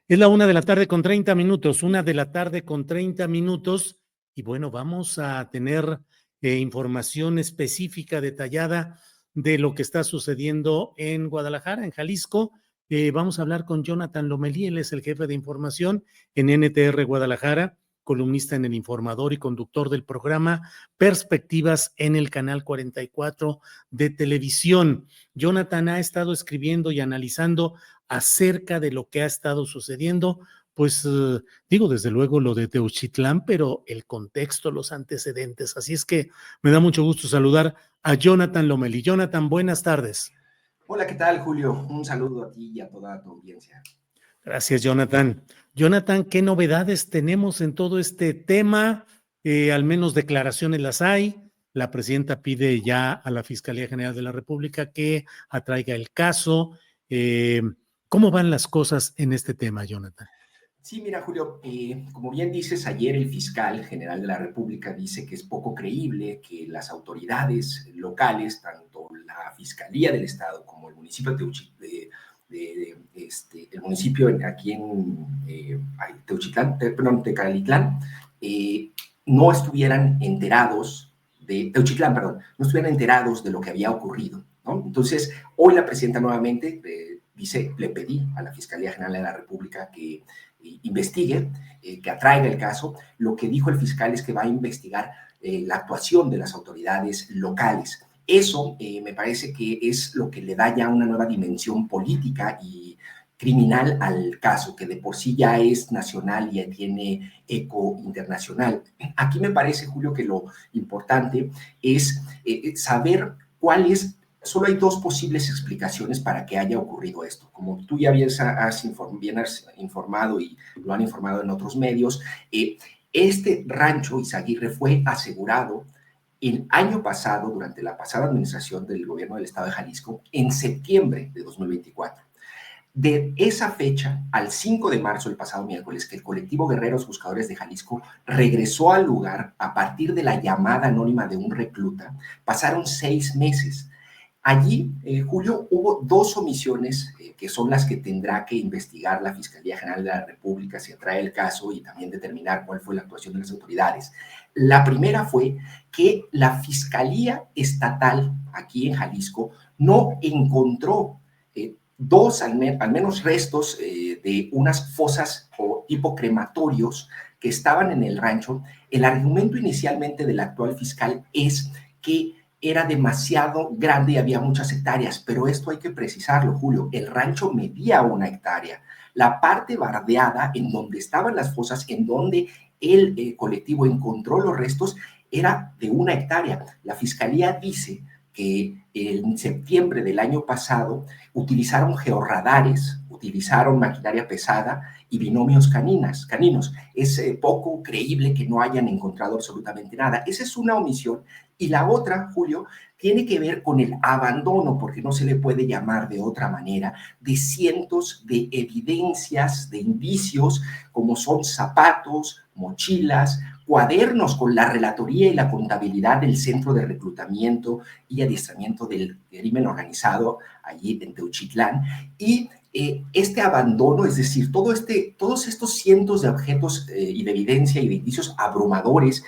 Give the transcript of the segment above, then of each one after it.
Es la 1 de la tarde con 30 minutos, 1 de la tarde con 30 minutos. Y bueno, vamos a tener información específica, detallada de lo que está sucediendo en Guadalajara, en Jalisco. Vamos a hablar con Jonathan Lomelí, él es el jefe de información en NTR Guadalajara, columnista en El Informador y conductor del programa Perspectivas en el canal 44 de televisión. Jonathan ha estado escribiendo y analizando acerca de lo que ha estado sucediendo, pues digo, desde luego lo de Teuchitlán, pero el contexto, los antecedentes. Así es que me da mucho gusto saludar a Jonathan Lomelí. Jonathan, buenas tardes. Hola, ¿qué tal, Julio? Un saludo a ti y a toda tu audiencia. Gracias, Jonathan. Jonathan, ¿qué novedades tenemos en todo este tema? Al menos declaraciones las hay. La presidenta pide ya a la Fiscalía General de la República que atraiga el caso. ¿Cómo van las cosas en este tema, Jonathan? Sí, mira, Julio, como bien dices, ayer el fiscal general de la República dice que es poco creíble que las autoridades locales, tanto la Fiscalía del Estado como el municipio el municipio aquí en Teuchitlán, perdón, Tecalitlán, no estuvieran enterados Teuchitlán, perdón, no estuvieran enterados de lo que había ocurrido, ¿no? Entonces, hoy la presidenta nuevamente dice, le pedí a la Fiscalía General de la República que investigue, que atraiga el caso. Lo que dijo el fiscal es que va a investigar la actuación de las autoridades locales. Eso me parece que es lo que le da ya una nueva dimensión política y criminal al caso, que de por sí ya es nacional y ya tiene eco internacional. Aquí me parece, Julio, que lo importante es saber cuál es. Solo hay dos posibles explicaciones para que haya ocurrido esto. Como tú ya bien has informado y lo han informado en otros medios, este rancho Izaguirre fue asegurado el año pasado, durante la pasada administración del gobierno del estado de Jalisco, en septiembre de 2024. De esa fecha al 5 de marzo, el pasado miércoles, que el colectivo Guerreros Buscadores de Jalisco regresó al lugar a partir de la llamada anónima de un recluta, pasaron 6 meses. Allí, Julio, hubo dos omisiones que son las que tendrá que investigar la Fiscalía General de la República, si atrae el caso y también determinar cuál fue la actuación de las autoridades. La primera fue que la Fiscalía Estatal aquí en Jalisco no encontró al menos restos de unas fosas o tipo crematorios que estaban en el rancho. El argumento inicialmente del actual fiscal es que era demasiado grande y había muchas hectáreas, pero esto hay que precisarlo, Julio, el rancho medía 1 hectárea. La parte bardeada en donde estaban las fosas, en donde el colectivo encontró los restos, era de 1 hectárea. La fiscalía dice que en septiembre del año pasado utilizaron georradares, utilizaron maquinaria pesada y binomios caninos. Es poco creíble que no hayan encontrado absolutamente nada. Esa es una omisión. Y la otra, Julio, tiene que ver con el abandono, porque no se le puede llamar de otra manera, de cientos de evidencias, de indicios, como son zapatos, mochilas, cuadernos con la relatoría y la contabilidad del Centro de Reclutamiento y Adiestramiento del Crimen Organizado allí en Teuchitlán, y este abandono, es decir, todos estos cientos de objetos y de evidencia y de indicios abrumadores,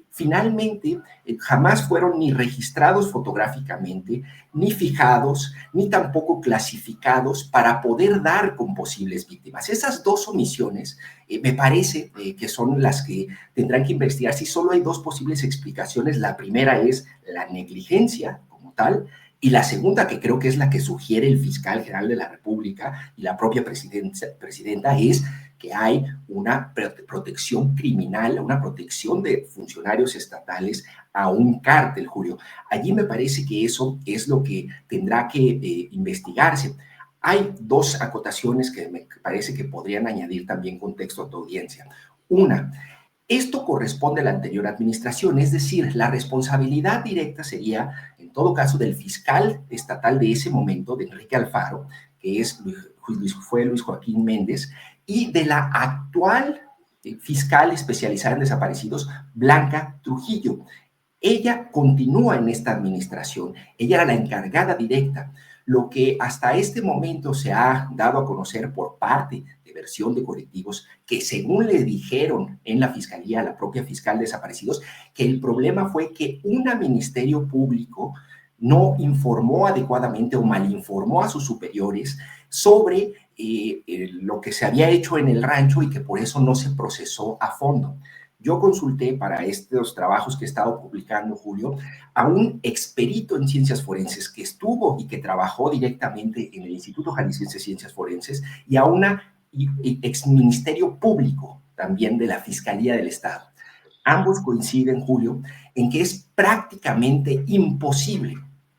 finalmente jamás fueron ni registrados fotográficamente, ni fijados, ni tampoco clasificados para poder dar con posibles víctimas. Esas dos omisiones me parece que son las que tendrán que investigar. Si solo hay dos posibles explicaciones, la primera es la negligencia como tal, y la segunda, que creo que es la que sugiere el fiscal general de la República y la propia presidenta, es que hay una protección criminal, una protección de funcionarios estatales a un cártel, Julio. Allí me parece que eso es lo que tendrá que investigarse. Hay dos acotaciones que me parece que podrían añadir también contexto a tu audiencia. Una, esto corresponde a la anterior administración, es decir, la responsabilidad directa sería, en todo caso, del fiscal estatal de ese momento, de Enrique Alfaro, que fue Luis Joaquín Méndez, y de la actual fiscal especializada en desaparecidos, Blanca Trujillo. Ella continúa en esta administración, ella era la encargada directa. Lo que hasta este momento se ha dado a conocer por parte de versión de colectivos que, según le dijeron en la fiscalía, la propia fiscal de desaparecidos, que el problema fue que un ministerio público no informó adecuadamente o malinformó a sus superiores sobre lo que se había hecho en el rancho y que por eso no se procesó a fondo. Yo consulté para estos trabajos que he estado publicando, Julio, a un experito en ciencias forenses que estuvo y que trabajó directamente en el Instituto Jalisciense de Ciencias Forenses y a una exministerio público también de la Fiscalía del Estado. Ambos coinciden, Julio, en que es prácticamente imposible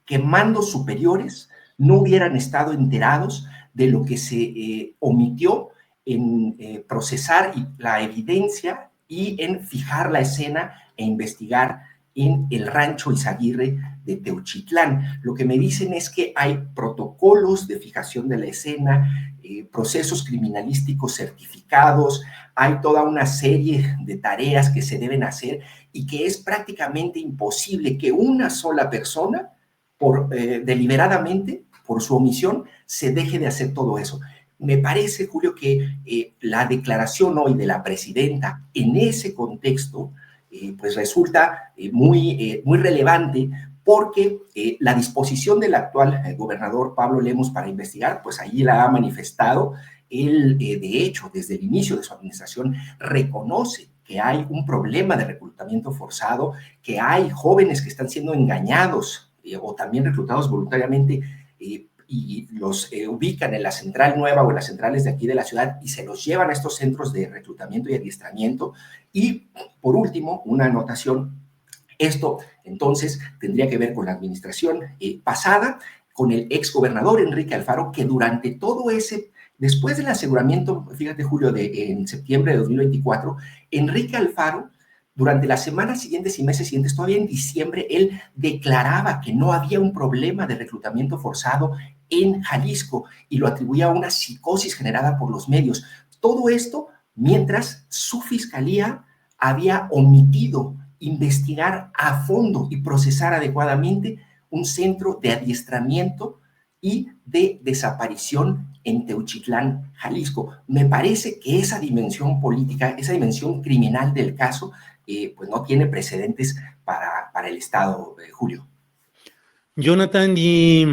que mandos superiores no hubieran estado enterados de lo que se omitió en procesar la evidencia y en fijar la escena e investigar en el rancho Izaguirre de Teuchitlán. Lo que me dicen es que hay protocolos de fijación de la escena, procesos criminalísticos certificados, hay toda una serie de tareas que se deben hacer y que es prácticamente imposible que una sola persona, deliberadamente, por su omisión, se deje de hacer todo eso. Me parece, Julio, que la declaración hoy de la presidenta en ese contexto pues resulta muy relevante porque la disposición del actual gobernador Pablo Lemus para investigar, pues ahí la ha manifestado. Él, de hecho, desde el inicio de su administración, reconoce que hay un problema de reclutamiento forzado, que hay jóvenes que están siendo engañados o también reclutados voluntariamente y los ubican en la central nueva o en las centrales de aquí de la ciudad y se los llevan a estos centros de reclutamiento y adiestramiento. Y, por último, una anotación. Esto, entonces, tendría que ver con la administración pasada, con el exgobernador Enrique Alfaro, que durante todo ese, después del aseguramiento, fíjate, Julio, en septiembre de 2024, Enrique Alfaro, durante las semanas siguientes y meses siguientes, todavía en diciembre, él declaraba que no había un problema de reclutamiento forzado en Jalisco y lo atribuía a una psicosis generada por los medios. Todo esto mientras su fiscalía había omitido investigar a fondo y procesar adecuadamente un centro de adiestramiento y de desaparición en Teuchitlán, Jalisco. Me parece que esa dimensión política, esa dimensión criminal del caso, pues no tiene precedentes para el Estado, Julio. Jonathan, y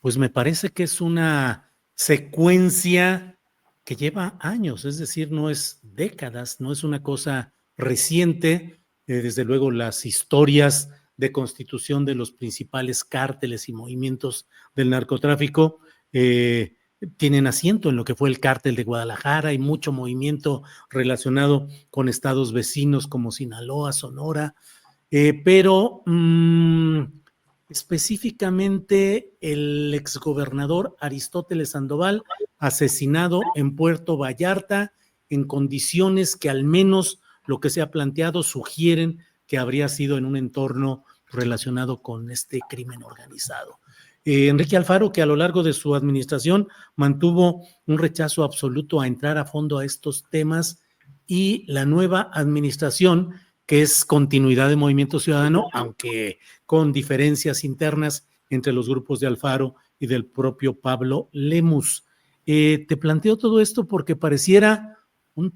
pues me parece que es una secuencia que lleva años, es decir, no es décadas, no es una cosa reciente. Desde luego las historias de constitución de los principales cárteles y movimientos del narcotráfico tienen asiento en lo que fue el cártel de Guadalajara y mucho movimiento relacionado con estados vecinos como Sinaloa, Sonora, pero específicamente el exgobernador Aristóteles Sandoval, asesinado en Puerto Vallarta en condiciones que al menos lo que se ha planteado sugieren que habría sido en un entorno relacionado con este crimen organizado. Enrique Alfaro, que a lo largo de su administración mantuvo un rechazo absoluto a entrar a fondo a estos temas, y la nueva administración, que es continuidad de Movimiento Ciudadano, aunque con diferencias internas entre los grupos de Alfaro y del propio Pablo Lemus. Te planteo todo esto porque pareciera un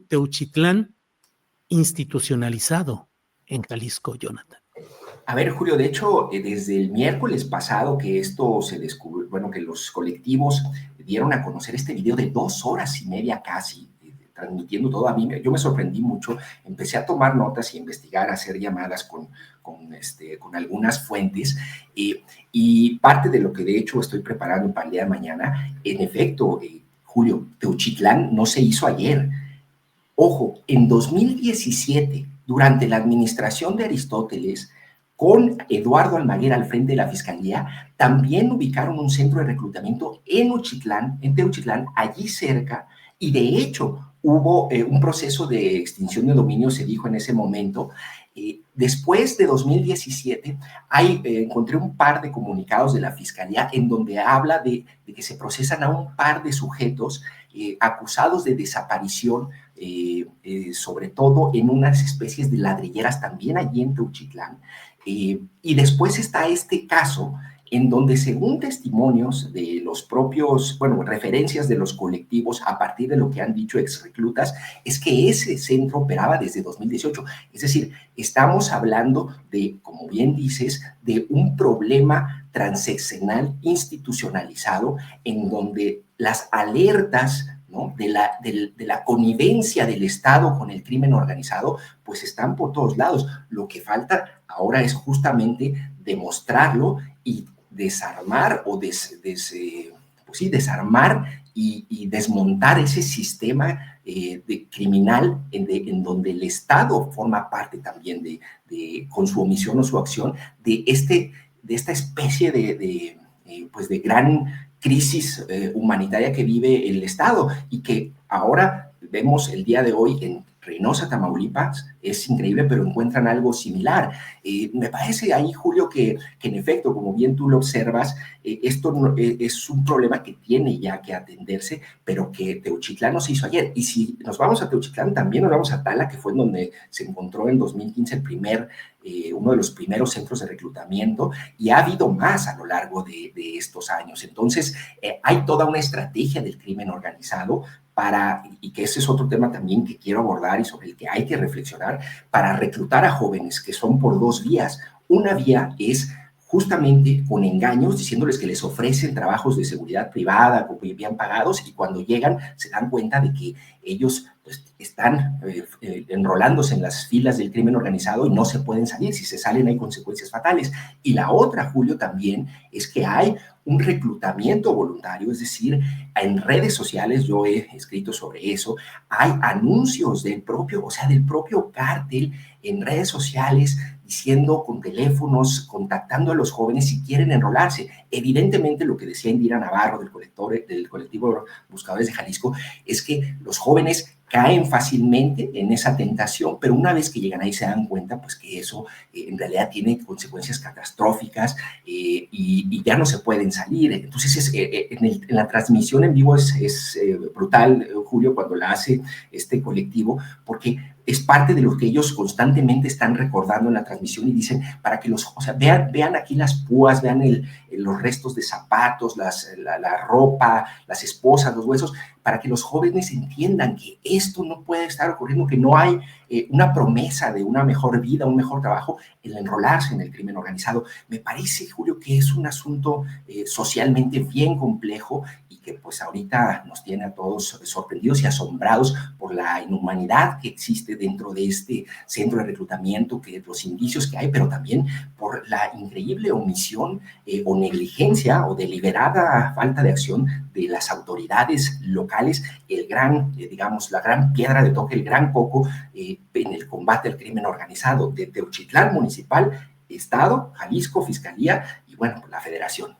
Teuchitlán institucionalizado en Jalisco, Jonathan. A ver, Julio, de hecho, desde el miércoles pasado que esto se descubrió, bueno, que los colectivos dieron a conocer este video de 2 horas y media casi, transmitiendo todo, yo me sorprendí mucho, empecé a tomar notas y investigar, a hacer llamadas con algunas fuentes, y parte de lo que de hecho estoy preparando para el día de mañana, en efecto, Julio, Teuchitlán no se hizo ayer. Ojo, en 2017, durante la administración de Aristóteles, con Eduardo Almaguer al frente de la Fiscalía, también ubicaron un centro de reclutamiento en Teuchitlán, allí cerca, y de hecho hubo un proceso de extinción de dominio, se dijo en ese momento. Después de 2017, encontré un par de comunicados de la Fiscalía en donde habla de que se procesan a un par de sujetos acusados de desaparición, sobre todo en unas especies de ladrilleras también allí en Teuchitlán. Y después está este caso en donde según testimonios de los propios, bueno, referencias de los colectivos a partir de lo que han dicho exreclutas, es que ese centro operaba desde 2018. Es decir, estamos hablando de, como bien dices, de un problema transeccional institucionalizado en donde las alertas, ¿no?, de la connivencia del Estado con el crimen organizado, pues están por todos lados. Lo que falta ahora es justamente demostrarlo y desarmar o pues sí, desarmar y desmontar ese sistema de criminal en donde el Estado forma parte también con su omisión o su acción de esta especie pues de gran crisis humanitaria que vive el Estado y que ahora vemos el día de hoy en Reynosa, Tamaulipas. Es increíble, pero encuentran algo similar. Me parece ahí, Julio, que en efecto, como bien tú lo observas, esto no, es un problema que tiene ya que atenderse, pero que Teuchitlán no se hizo ayer. Y si nos vamos a Teuchitlán, también nos vamos a Tala, que fue en donde se encontró en 2015 uno de los primeros centros de reclutamiento, y ha habido más a lo largo de estos años. Entonces, hay toda una estrategia del crimen organizado y que ese es otro tema también que quiero abordar y sobre el que hay que reflexionar, para reclutar a jóvenes, que son por dos vías. Una vía es justamente con engaños, diciéndoles que les ofrecen trabajos de seguridad privada, bien pagados, y cuando llegan se dan cuenta de que ellos pues, están enrolándose en las filas del crimen organizado y no se pueden salir. Si se salen hay consecuencias fatales. Y la otra, Julio, también es que hay un reclutamiento voluntario, es decir, en redes sociales, yo he escrito sobre eso, hay anuncios del propio cártel en redes sociales diciendo con teléfonos, contactando a los jóvenes si quieren enrolarse. Evidentemente, lo que decía Indira Navarro del colectivo Buscadores de Jalisco es que los jóvenes caen fácilmente en esa tentación, pero una vez que llegan ahí se dan cuenta pues que eso en realidad tiene consecuencias catastróficas y ya no se pueden salir. Entonces en la transmisión en vivo es brutal, Julio, cuando la hace este colectivo, porque es parte de lo que ellos constantemente están recordando en la transmisión y dicen, para que vean aquí las púas, vean los restos de zapatos, la ropa, las esposas, los huesos, para que los jóvenes entiendan que esto no puede estar ocurriendo, que no hay una promesa de una mejor vida, un mejor trabajo en enrolarse en el crimen organizado. Me parece, Julio, que es un asunto socialmente bien complejo y que pues ahorita nos tiene a todos sorprendidos y asombrados por la inhumanidad que existe dentro de este centro de reclutamiento, que los indicios que hay, pero también por la increíble omisión o negligencia o deliberada falta de acción de las autoridades locales, la gran piedra de toque, el gran coco en el combate al crimen organizado de Teuchitlán municipal, Estado, Jalisco, Fiscalía y bueno, la Federación.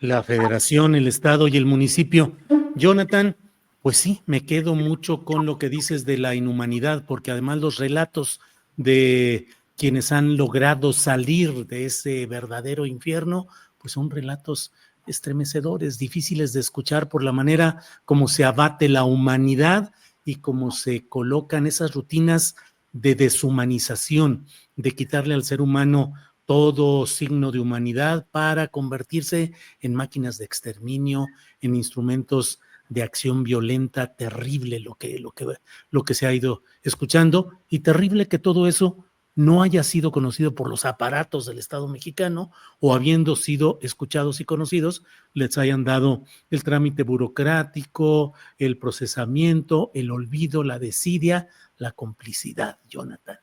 La Federación, el Estado y el municipio. Jonathan, pues sí, me quedo mucho con lo que dices de la inhumanidad, porque además los relatos de quienes han logrado salir de ese verdadero infierno, pues son relatos estremecedores, difíciles de escuchar por la manera como se abate la humanidad y cómo se colocan esas rutinas de deshumanización, de quitarle al ser humano todo signo de humanidad para convertirse en máquinas de exterminio, en instrumentos de acción violenta. Terrible lo que se ha ido escuchando, y terrible que todo eso no haya sido conocido por los aparatos del Estado mexicano, o habiendo sido escuchados y conocidos, les hayan dado el trámite burocrático, el procesamiento, el olvido, la desidia, la complicidad, Jonathan.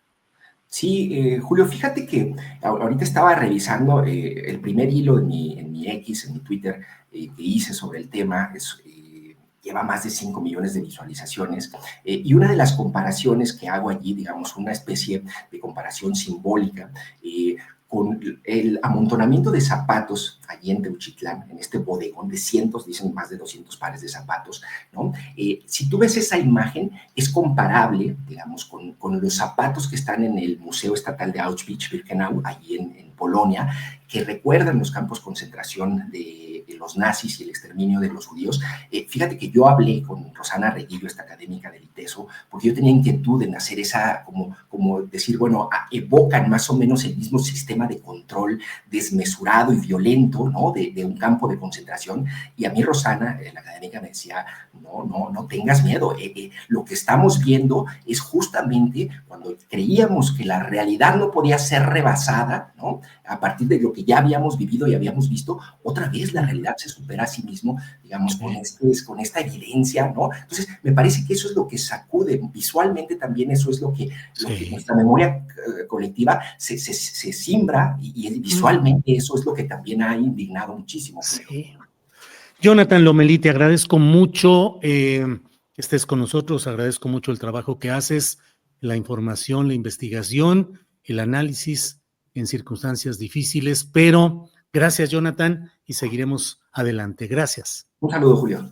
Sí, Julio, fíjate que ahorita estaba revisando el primer hilo en mi X, en mi Twitter, que hice sobre el tema. Lleva más de 5 millones de visualizaciones, y una de las comparaciones que hago allí, digamos, una especie de comparación simbólica, con el amontonamiento de zapatos allí en Teuchitlán, en este bodegón de cientos, dicen más de 200 pares de zapatos, ¿no? Si tú ves esa imagen, es comparable, digamos, con los zapatos que están en el Museo Estatal de Auschwitz-Birkenau, allí en Polonia, que recuerdan los campos de concentración de los nazis y el exterminio de los judíos. Fíjate que yo hablé con Rosana Reguillo, esta académica del ITESO, porque yo tenía inquietud en hacer esa, como decir, bueno, evocan más o menos el mismo sistema de control desmesurado y violento, ¿no? De un campo de concentración. Y a mí Rosana, la académica, me decía, no tengas miedo. Lo que estamos viendo es justamente cuando creíamos que la realidad no podía ser rebasada, ¿no? A partir de lo que ya habíamos vivido y habíamos visto, otra vez la realidad se supera a sí mismo, digamos, con esta evidencia, ¿no? Entonces, me parece que eso es lo que sacude visualmente también, eso es lo que nuestra memoria colectiva se simbra y visualmente eso es lo que también ha indignado muchísimo. Sí. Jonathan Lomelí, te agradezco mucho que estés con nosotros, agradezco mucho el trabajo que haces, la información, la investigación, el análisis en circunstancias difíciles, pero gracias, Jonathan, y seguiremos adelante. Gracias. Un saludo, Julio.